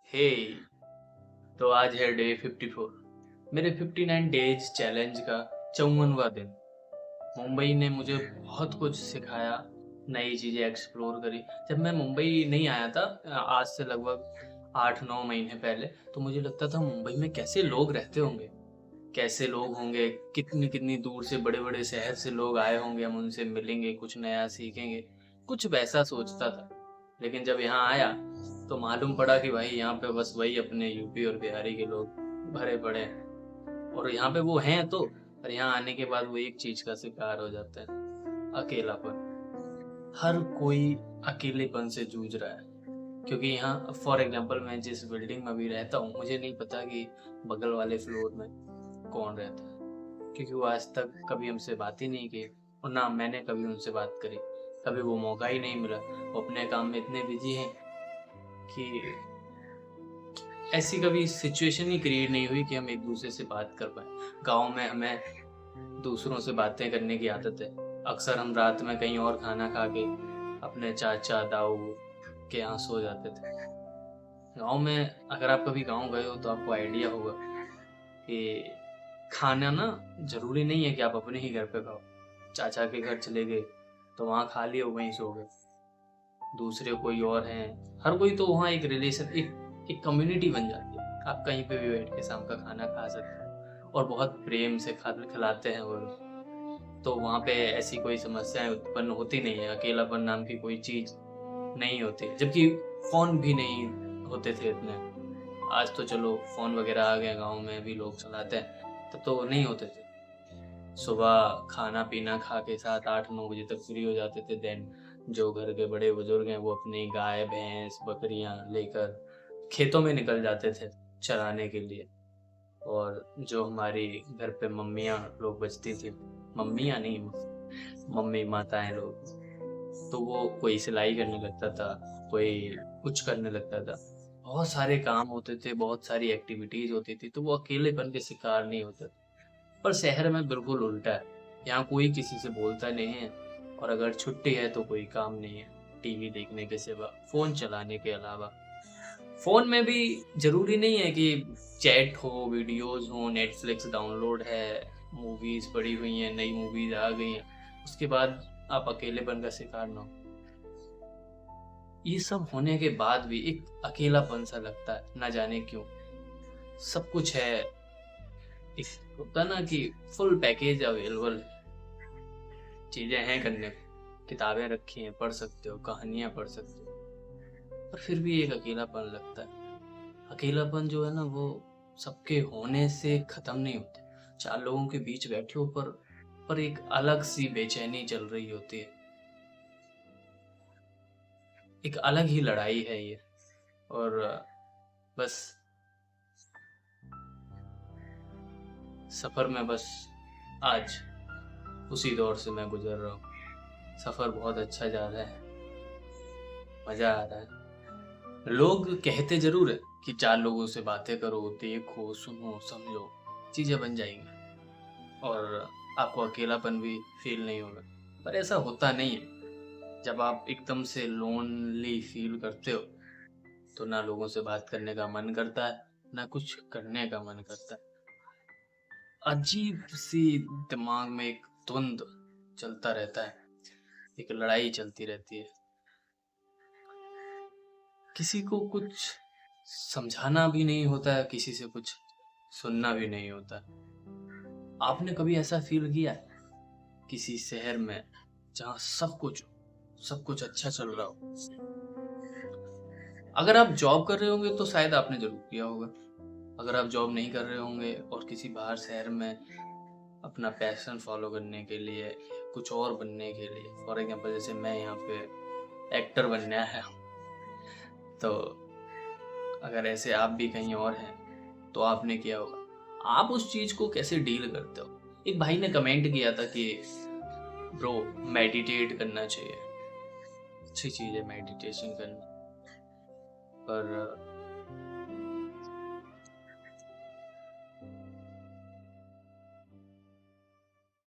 हे तो आज है डे 54। मेरे 59 डेज चैलेंज का 54वां दिन। मुंबई ने मुझे बहुत कुछ सिखाया, नई चीज़ें एक्सप्लोर करी। जब मैं मुंबई नहीं आया था आज से लगभग 8-9 महीने पहले, तो मुझे लगता था मुंबई में कैसे लोग रहते होंगे, कैसे लोग होंगे, कितनी-कितनी दूर से बड़े-बड़े शहर से लोग आए होंगे, हम उनसे मिलेंगे, कुछ नया सीखेंगे, कुछ वैसा सोचता था। लेकिन जब यहाँ आया, तो मालूम पड़ा कि भाई यहाँ पे बस वही अपने यूपी और बिहारी के लोग भरे पड़े हैं और यहाँ पे वो हैं तो, पर यहाँ आने के बाद वो एक चीज़ का शिकार हो जाते हैं, अकेलापन। हर कोई अकेलेपन से जूझ रहा है। क्योंकि यहाँ फॉर एग्ज़ाम्पल मैं जिस बिल्डिंग में अभी रहता हूँ, मुझे नहीं पता कि बगल वाले फ्लोर में कौन रहता है। क्योंकि वो आज तक कभी हमसे बात ही नहीं की और ना मैंने कभी उनसे बात करी। कभी वो मौका ही नहीं मिला। वो अपने काम में इतने बिज़ी हैं कि ऐसी कभी सिचुएशन ही क्रिएट नहीं हुई कि हम एक-दूसरे से बात कर पाएँ। गाँव में हमें दूसरों से बातें करने की आदत है। अक्सर हम रात में कहीं और खाना खा के अपने चाचा, ताऊ के यहाँ सो जाते थे। गाँव में अगर आप कभी गाँव गए हो तो आपको आइडिया होगा कि खाना ना ज़रूरी नहीं है कि आप अपने ही घर पे खाओ। चाचा के घर चले गए, तो वहाँ खा लिया वहीं सो गए। दूसरे कोई और हैं, हर कोई तो वहाँ एक रिलेशन एक कम्युनिटी बन जाती है। आप कहीं पे भी बैठ के शाम का खाना खा सकते हैं और बहुत प्रेम से खा खिलाते हैं वो लोग। तो वहाँ पे ऐसी कोई समस्याएँ उत्पन्न होती नहीं है, अकेलापन नाम की कोई चीज़ नहीं होती। जबकि फ़ोन भी नहीं होते थे इतने। आज तो चलो फ़ोन वग़ैरह आ गए, गाँव में भी लोग चलाते हैं, तब तो नहीं होते थे। सुबह खाना-पीना खा के 7-8-9 बजे तक फ्री हो जाते थे, देन जो घर के बड़े-बुज़ुर्ग हैं, वो अपनी गाय, भैंस, बकरियाँ लेकर खेतों में निकल जाते थे चराने के लिए। और जो हमारी घर पे मम्मियाँ लोग बचती थी, मम्मियाँ नहीं, मम्मी माताएँ लोग, तो वो कोई सिलाई करने लगता था, कोई कुछ करने लगता था। बहुत सारे काम होते थे, बहुत सारी एक्टिविटीज़ होती थी, तो वो अकेलेपन के शिकार नहीं होते थे। पर शहर में बिल्कुल उल्टा है। यहाँ कोई किसी से बोलता नहीं है और अगर छुट्टी है तो कोई काम नहीं है, टीवी देखने के सिवा, फ़ोन चलाने के अलावा। फ़ोन में भी ज़रूरी नहीं है कि चैट हो, वीडियोज़ हों, नेटफ्लिक्स डाउनलोड है, मूवीज़ पड़ी हुई हैं, नई मूवीज़ आ गई हैं, उसके बाद आप अकेलेपन का शिकार ना हो। ये सब होने के बाद भी एक अकेलापन-सा लगता है, ना जाने क्यों? सब कुछ है, एक होता है ना कि फुल पैकेज अवेलेबल है, चीज़ें हैं करने को, किताबें रखी हैं, पढ़ सकते हो, कहानियाँ पढ़ सकते हो, पर फिर भी एक अकेलापन लगता है। अकेलापन जो है ना वो सबके होने से ख़त्म नहीं होता। 4 लोगों के बीच बैठे हो पर एक अलग-सी बेचैनी चल रही होती है। एक अलग ही लड़ाई है ये और बस सफ़र में बस आज उसी दौर से मैं गुज़र रहा हूँ। सफ़र बहुत अच्छा जा रहा है, मज़ा आ रहा है। लोग कहते ज़रूर हैं कि 4 लोगों से बातें करो, देखो, सुनो, समझो, चीज़ें बन जाएँगी और आपको अकेलापन भी फ़ील नहीं होगा। पर ऐसा होता नहीं है। जब आप एकदम से लोनली फ़ील करते हो, तो ना लोगों से बात करने का मन करता है, ना कुछ करने का मन करता है। अजीब-सी दिमाग में एक द्वंद चलता रहता है, एक लड़ाई चलती रहती है। किसी को कुछ समझाना भी नहीं होता है, किसी से कुछ सुनना भी नहीं होता। आपने कभी ऐसा फ़ील किया है? किसी शहर में जहाँ सब कुछ अच्छा चल रहा हो? अगर आप जॉब कर रहे होंगे तो शायद आपने ज़रूर किया होगा। अगर आप जॉब नहीं कर रहे होंगे और किसी बाहर शहर में अपना पैशन फ़ॉलो करने के लिए, कुछ और बनने के लिए, फॉर एग्ज़ाम्पल जैसे मैं यहाँ पे एक्टर बनने आया हूँ, तो अगर ऐसे आप भी कहीं और हैं, तो आपने किया होगा। आप उस चीज़ को कैसे डील करते हो? एक भाई ने कमेंट किया था कि ब्रो मेडिटेट करना चाहिए, अच्छी चीज़ है मेडिटेशन करना, पर